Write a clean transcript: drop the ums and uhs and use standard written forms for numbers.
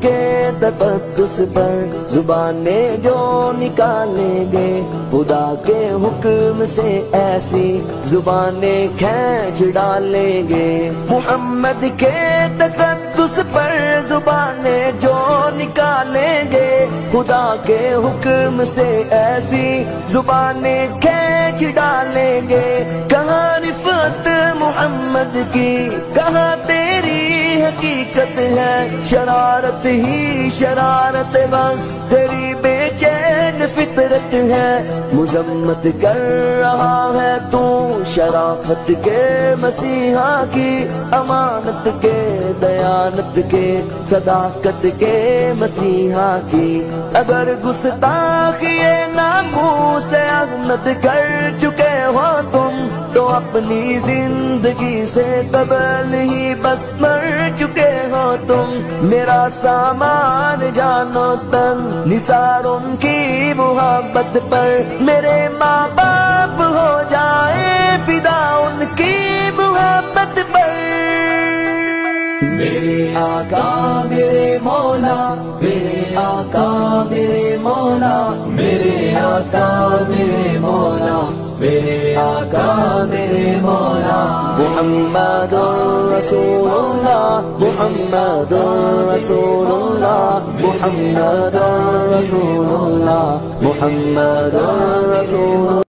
کے تقدس پر زبانیں جو نکالیں گے، خدا کے حکم سے ایسی زبانیں کھینچ ڈالیں گے۔ محمد کے تقدس پر زبانیں جو نکالیں گے، خدا کے حکم سے ایسی زبانیں کھینچ ڈالیں گے۔ کہاں رفعت محمد کی، کہاں تیری حقیقت ہے، شرارت ہی شرارت بس تیری بے چین فطرت ہے۔ مذمت کر رہا ہے تو شرافت کے مسیحا کی، امانت کے دیانت کے صداقت کے مسیحا کی۔ اگر گستاخی ناموس احمد کر چکے ہو تم، تو اپنی زندگی سے قبل ہی بس مر چکے ہو تم۔ میرا سامان جانو تن نثار ان کی محبت پر، میرے ماں باپ ہو جائے فدا ان کی محبت پر۔ میرے آقا میرے مولا، میرے آقا میرے مولا، میرے آقا میرے مولا، میرے آقا میرے مولا۔ محمد رسول اللہ، محمد رسول اللہ، محمد رسول اللہ، محمد رسول اللہ۔